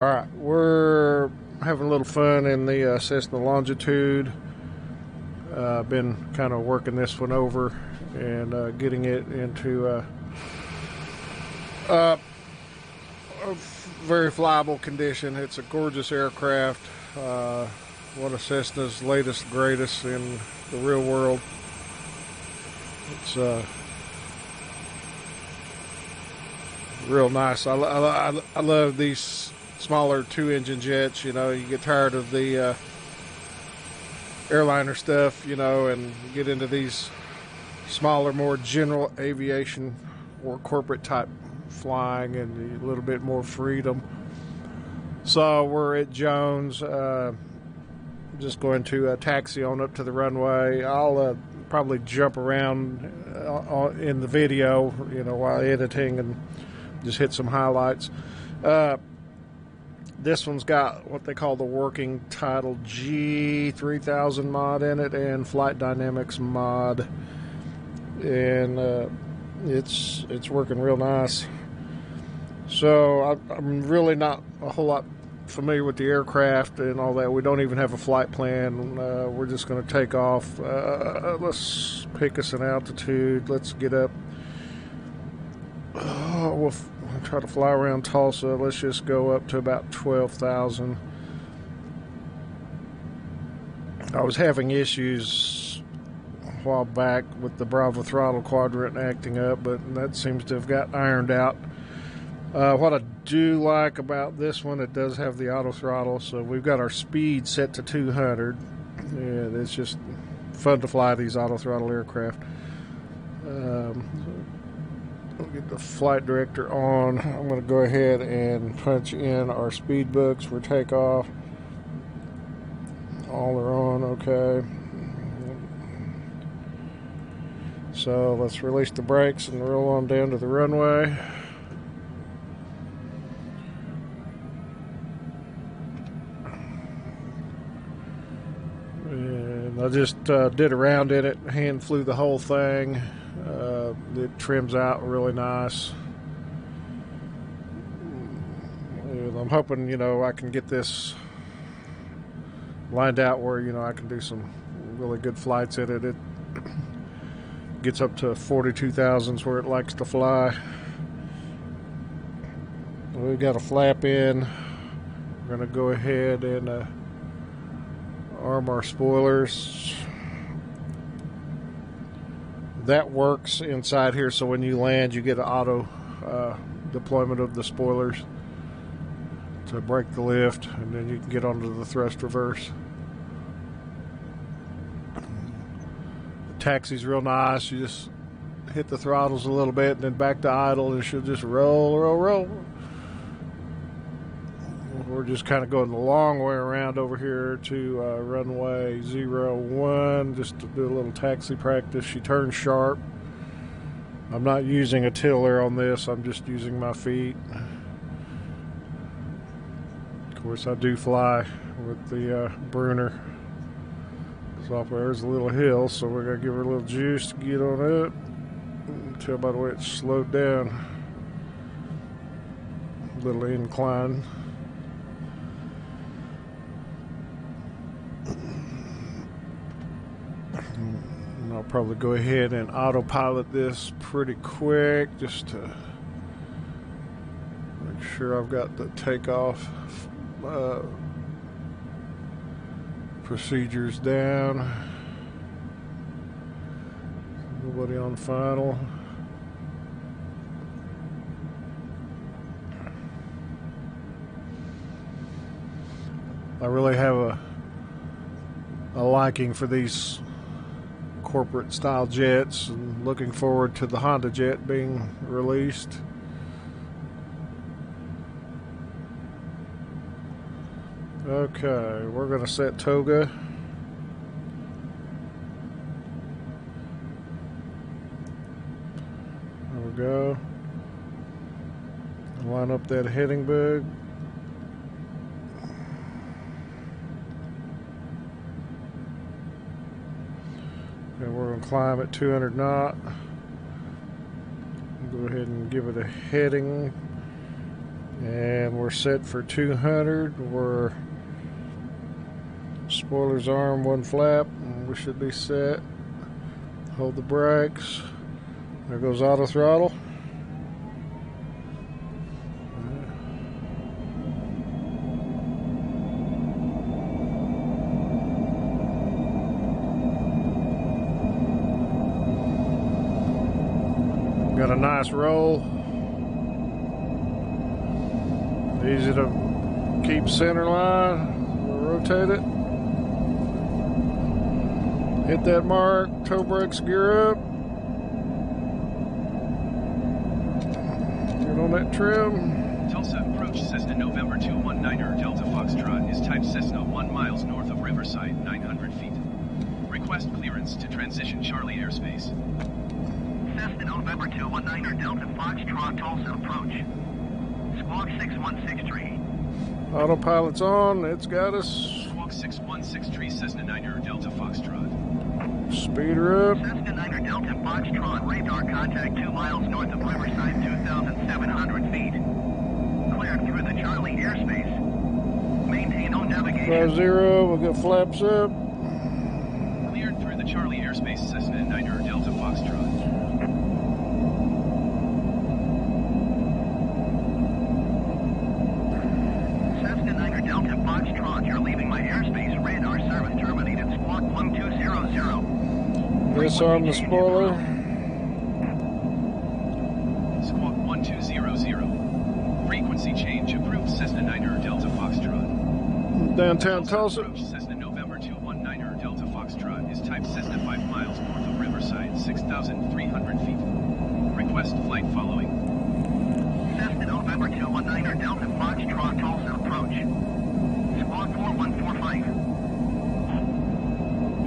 All right, we're having a little fun in the Cessna Longitude. Been kind of working this one over and getting it into a very flyable condition. It's a gorgeous aircraft, one of Cessna's latest, greatest in the real world. It's real nice. I love these smaller two-engine jets. You know, you get tired of the airliner stuff, you know, and you get into these smaller, more general aviation or corporate type flying and a little bit more freedom. So we're at Jones. Just going to taxi on up to the runway. I'll probably jump around in the video, you know, while editing and just hit some highlights. This one's got what they call the working title G3000 mod in it and Flight Dynamics mod, and it's working real nice. So I'm really not a whole lot familiar with the aircraft and all that. We don't even have a flight plan. We're just going to take off. Let's pick us an altitude. Let's get up. We'll try to fly around Tulsa. Let's just go up to about 12,000. I was having issues a while back with the Bravo throttle quadrant acting up, but that seems to have got ironed out. What I do like about this one, it does have the auto throttle, so we've got our speed set to 200, and it's just fun to fly these auto throttle aircraft. We'll get the flight director on. I'm going to go ahead and punch in our speed books for takeoff. All are on, okay. So let's release the brakes and roll on down to the runway. And I just did a round in it, hand flew the whole thing. It trims out really nice. And I'm hoping, you know, I can get this lined out where, you know, I can do some really good flights in it. It gets up to 42,000s where it likes to fly. We've got a flap in. We're going to go ahead and arm our spoilers. That works inside here, so when you land, you get an auto deployment of the spoilers to break the lift, and then you can get onto the thrust reverse. The taxi's real nice. You just hit the throttles a little bit and then back to idle, and she'll just roll. We're just kind of going the long way around over here to runway 01 just to do a little taxi practice. She turns sharp. I'm not using a tiller on this. I'm just using my feet. Of course, I do fly with the Bruner. So there's a little hill, so we're going to give her a little juice to get on up. You can tell by the way it's slowed down. A little incline. And I'll probably go ahead and autopilot this pretty quick just to make sure I've got the takeoff procedures down. Nobody on final. I really have a liking for these corporate style jets and looking forward to the Honda jet being released. Okay, we're going to set toga. There we go. Line up that heading bug. And we're going to climb at 200 knot. Go ahead and give it a heading. And we're set for 200. We're spoiler's arm, one flap, and we should be set. Hold the brakes. There goes auto throttle. Got a nice roll. Easy to keep center line. We'll rotate it. Hit that mark. Toe brakes, gear up. Get on that trim. Tulsa approach Cessna November 219er Delta Foxtrot is type Cessna 1 miles north of Riverside, 900 feet. Request clearance to transition Charlie airspace. Cessna November 219er Delta Foxtrot Tulsa approach. Squawk 6163. Autopilot's on. It's got us. Squawk 6163 Cessna 9er Delta Foxtrot. Speed her up. Cessna 9er Delta Foxtrot radar contact 2 miles north of Riverside, 2,700 feet. Cleared through the Charlie airspace. Maintain on navigation. 50. We'll get flaps up. Cleared through the Charlie airspace, Cessna 9er Delta Foxtrot. Cessna 9er Delta Foxtrot, you're leaving my airspace. Radar service terminated. Squawk 1200. Disarm the spoiler. Squawk 1200. Frequency change approved, Cessna 9er Delta Foxtrot. Downtown Tulsa. Approach Cessna November 219er Delta Foxtrot is type Cessna 5 miles north of Riverside, 6,300 feet. Request flight following. Cessna November 219er Delta Foxtrot Tulsa approach. Squawk 4145.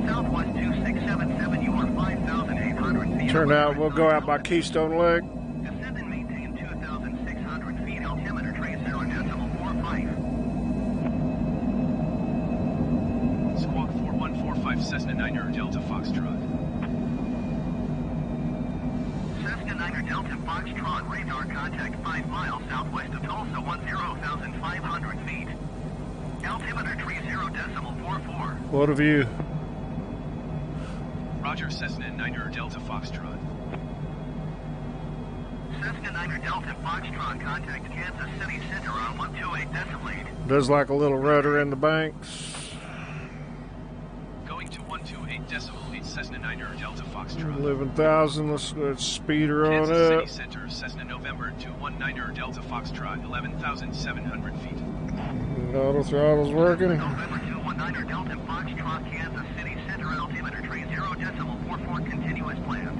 Southwest 2677, you are 5,800 feet. Turn out, we'll go out by Keystone Lake. Descend and maintain 2,600 feet. Altimeter trace 0.45. Squawk 4145 Cessna 9er Delta Foxtrot. Cessna 9er Delta Foxtrot radar contact 5 miles southwest of Tulsa, 10,500 feet. Altimeter tree 0.44. What a view. Roger, Cessna 9er Delta Foxtrot. Cessna 9er Delta Foxtrot contact Kansas City Center on 128.8. Does like a little rudder in the banks. Going to 128.8 Cessna 9er Delta Foxtrot. 11,000. Let's speed her on Kansas City up. Center, Cessna November 219er Delta Foxtrot, 11,700 feet. Auto throttle's working. November 219er Delta Foxtrot, Kansas City Center, altimeter tree 0.44 continuous plan.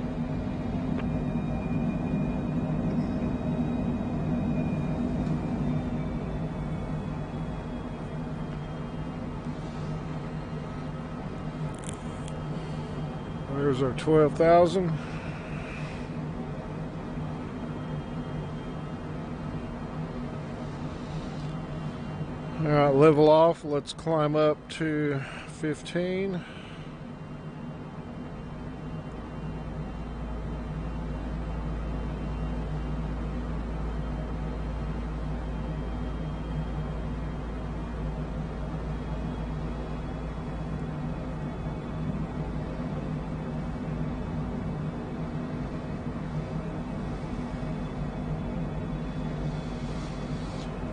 There's our 12,000. All right, level off. Let's climb up to 15.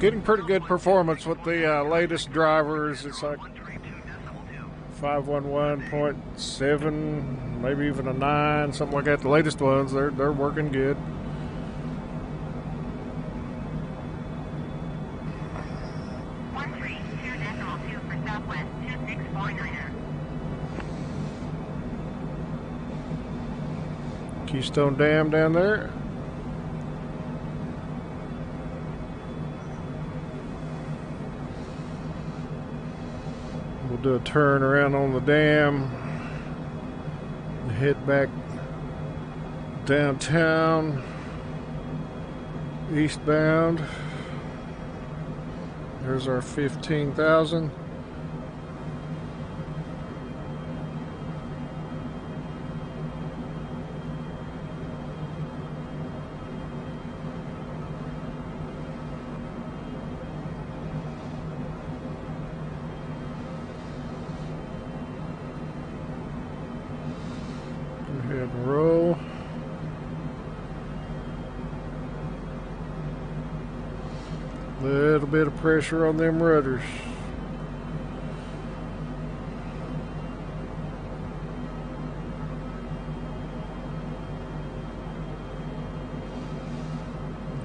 Getting pretty good performance with the latest drivers. It's like 511.7, maybe even a 9, something like that. The latest ones, they're working good. For Southwest 2649er. Keystone Dam down there. We'll do a turn around on the dam, head back downtown, eastbound. There's our 15,000. ahead and roll. Little bit of pressure on them rudders.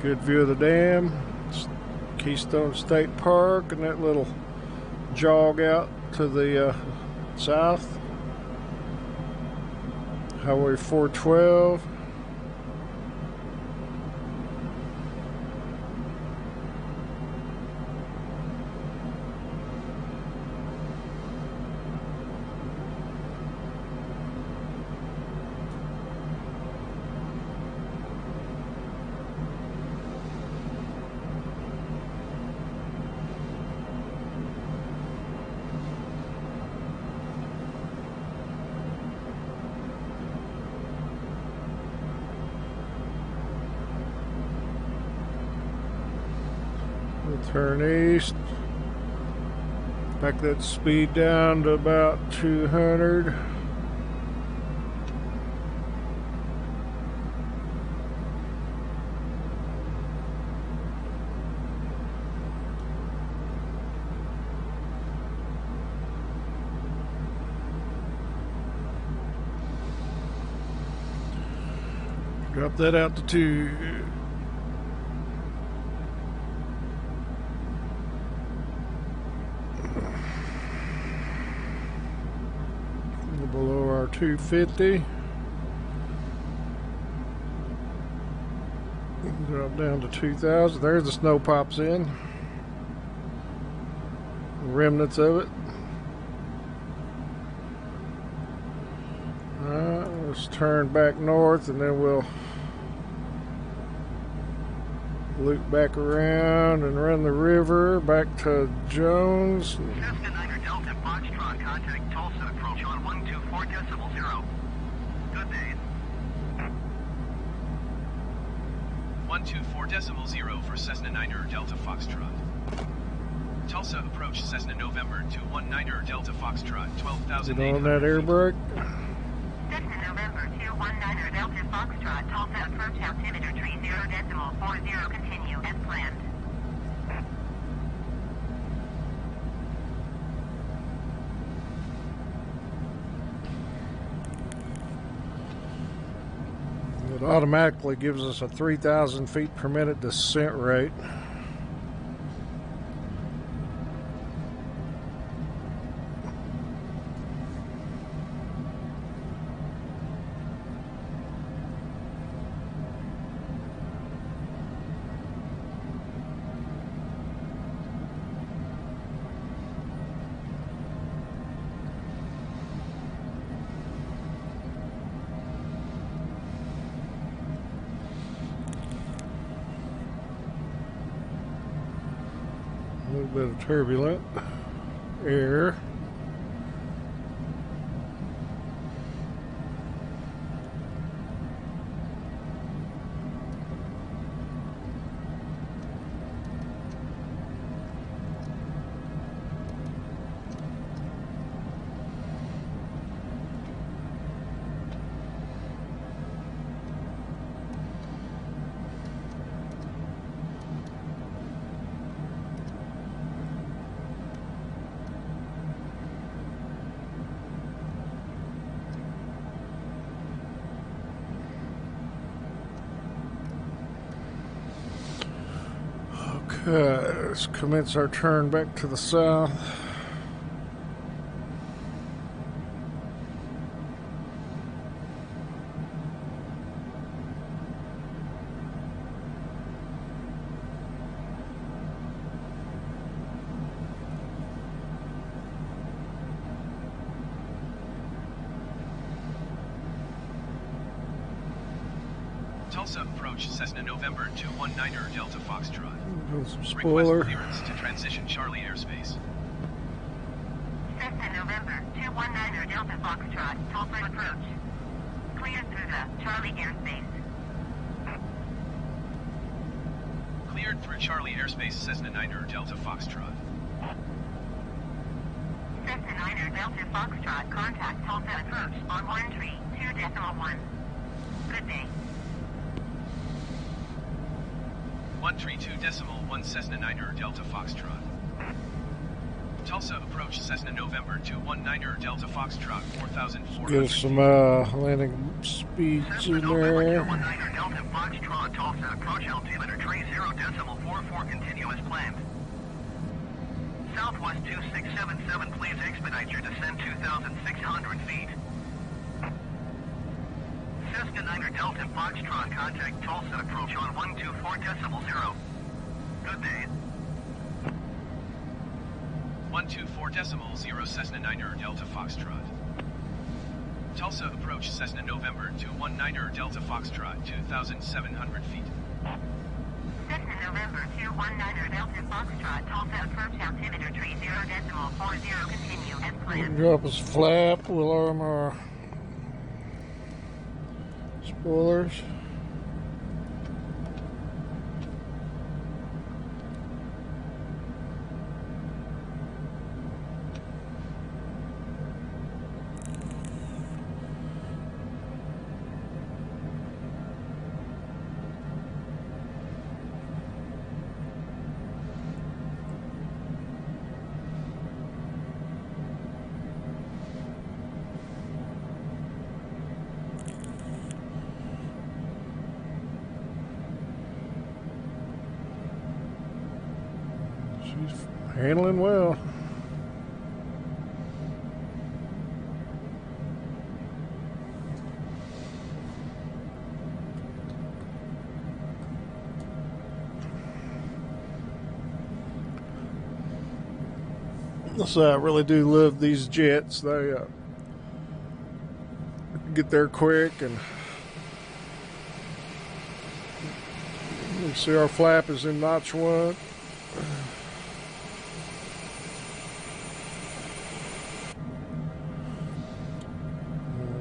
Good view of the dam, Keystone State Park, and that little jog out to the south. Highway 412. We'll turn east. Back that speed down to about 200. Drop that out to 2. Below our 250. Drop down to 2,000. There's the snow pops in. Remnants of it. Alright, let's turn back north and then we'll loop back around and run the river back to Jones. Cessna 9 Delta Foxtrot, contact Tulsa, approach on 124.0. Good day. 124.0 for Cessna 9 Delta Foxtrot. Tulsa approach Cessna November 219 Delta Foxtrot, 12,000. Get on that air brake. Cessna November 219 Delta Foxtrot, Tulsa approach altimeter 30.40, continue as planned. It automatically gives us a 3,000 feet per minute descent rate. A little bit of turbulent air. Okay, let's commence our turn back to the south. Tulsa approach Cessna November 219 Delta Foxtrot. Some Request spoiler. clearance to transition Charlie airspace. Cessna November 219 Delta Foxtrot, Tulsa approach. Cleared through the Charlie airspace. Cleared through Charlie airspace Cessna 9 Delta Foxtrot. Cessna 9 Delta Foxtrot, contact Tulsa approach on 1320. 132.1. Good day. 132.1 Cessna Niner Delta Foxtrot. Tulsa approach Cessna November 21 Niner Delta Foxtrot 4,400. Get some landing speeds Cessna in November there. 21 Niner Delta Foxtrot, Tulsa approach altimeter 30.44 continuous planned. Southwest 2677, please expedite your descent 2,600 feet. Cessna Niner Delta Foxtrot, contact Tulsa approach on 124.0. Good day. 124.0 Cessna Niner Delta Foxtrot. Tulsa approach Cessna November 21 Niner Delta Foxtrot 2,700 feet. Cessna November 219 Delta Foxtrot, Tulsa approach altimeter 30.40, continue as planned. Drop us a flap. We'll arm our spoilers. She's handling well. So I really do love these jets. They get there quick, and you see our flap is in notch 1.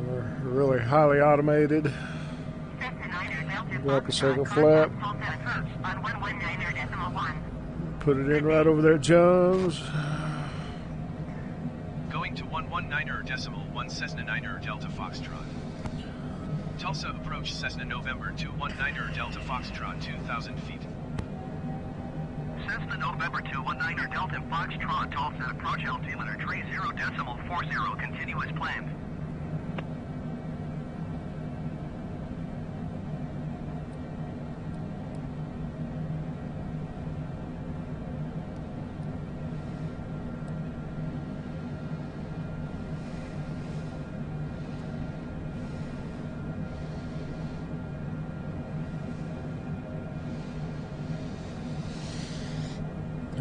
We're really highly automated. Go up a circle flap. Put it in right over there, Jones. Going to 119.1 Cessna Niner Delta Foxtrot. Tulsa approach Cessna November 219 Delta Foxtrot 2,000 feet. Cessna November 219 Delta Foxtrot, Tulsa approach altimeter 30.40, continuous planned.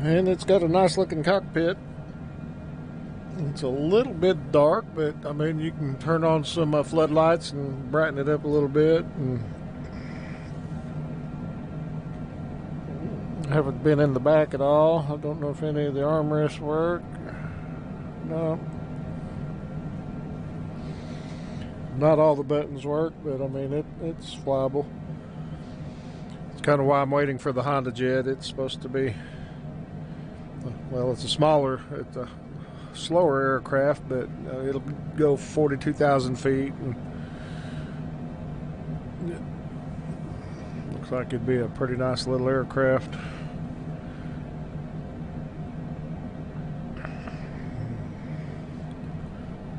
And it's got a nice looking cockpit. It's a little bit dark, but I mean, you can turn on some floodlights and brighten it up a little bit. And I haven't been in the back at all. I don't know if any of the armrests work. No. Not all the buttons work, but I mean, it's flyable. It's kind of why I'm waiting for the Honda Jet. It's supposed to be, well, it's a slower aircraft, but it'll go 42,000 feet. And looks like it'd be a pretty nice little aircraft.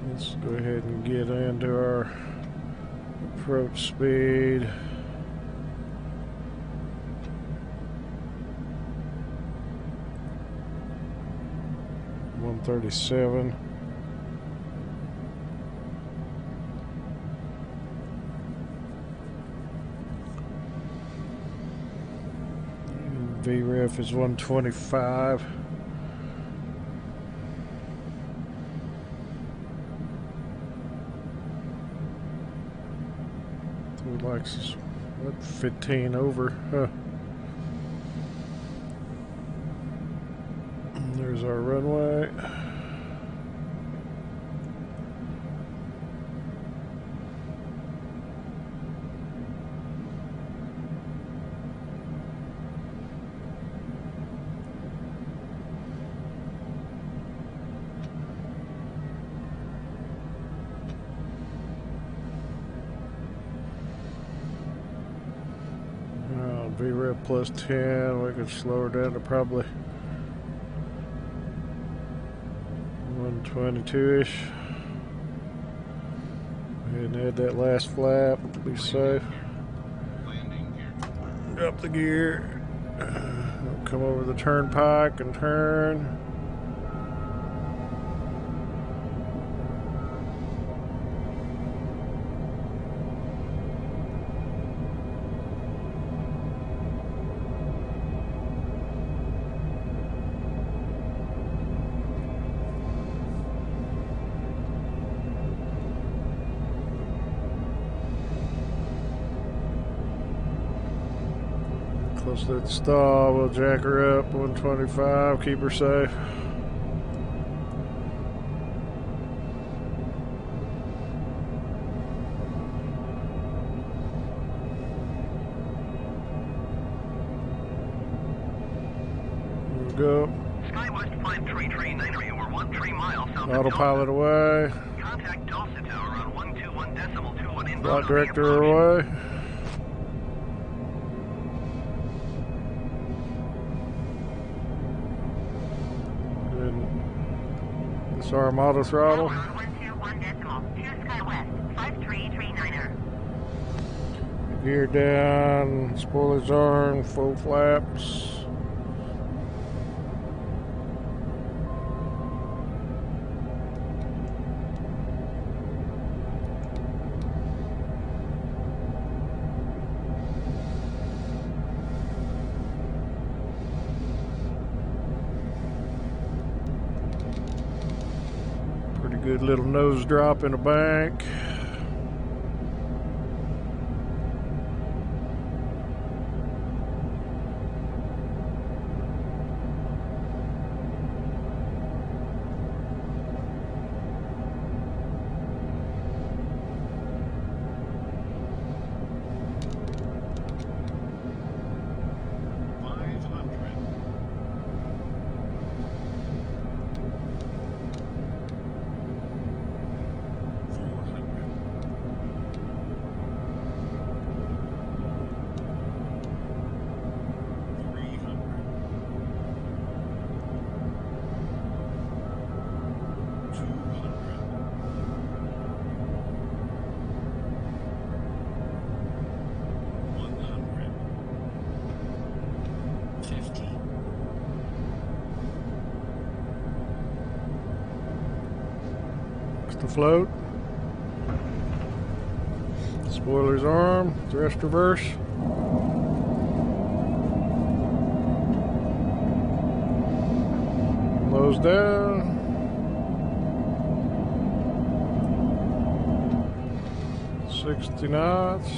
Let's go ahead and get into our approach speed. .137. VREF is 125. It likes what, 15 over. Huh. There's our runway. VREV plus 10. We could slow her down to probably 122-ish. And add that last flap. Be safe. Drop the gear. Come over the turnpike and turn. Close to the stall, we'll jack her up 125, keep her safe. Here we go. SkyWest 5339, you were 13 miles south of Autopilot away. Contact Tulsa Tower on 121.21 inbound. Flight director away. Disarm auto throttle. 121.2 SkyWest 5339er. Gear down, spoilers arm, full flaps. Pretty good little nose drop in a bank. To float. Spoilers arm, thrust reverse. Nose down. $60 knots.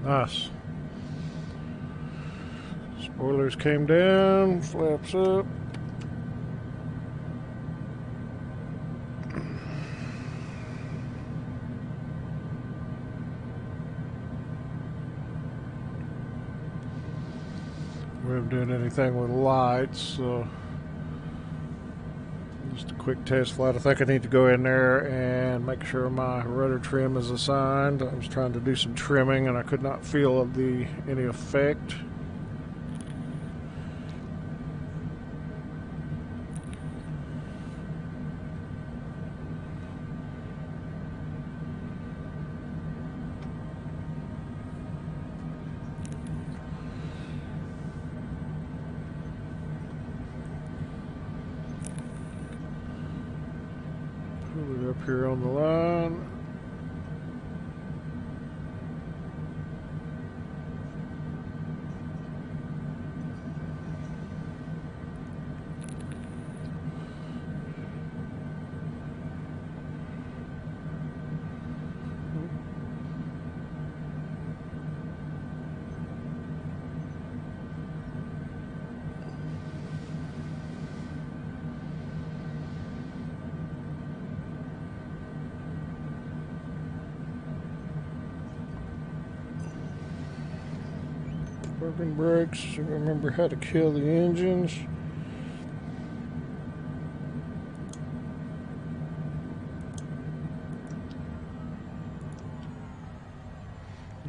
Nice. Spoilers came down, flaps up. We haven't done anything with lights, so just a quick test flight. I think I need to go in there and make sure my rudder trim is assigned. I was trying to do some trimming and I could not feel any effect. Pull it up here on the line. Working brakes. Remember how to kill the engines.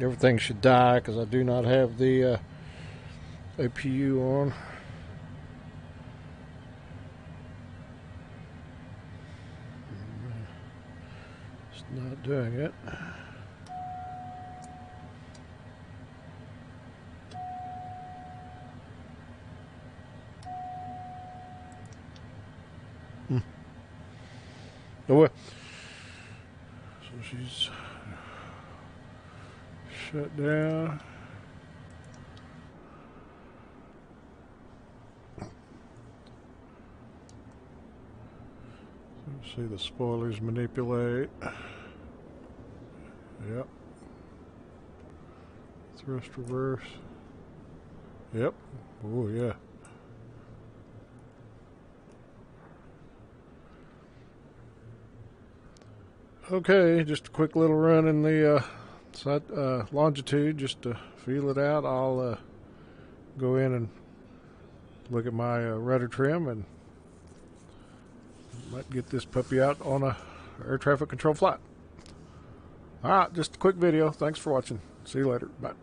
Everything should die because I do not have the APU on. It's not doing it. Oh well. So she's shut down. So see the spoilers manipulate. Yep. Thrust reverse. Yep. Oh yeah. Okay, just a quick little run in the Longitude just to feel it out. I'll go in and look at my rudder trim and might get this puppy out on a air traffic control flight. All right, just a quick video. Thanks for watching. See you later. Bye.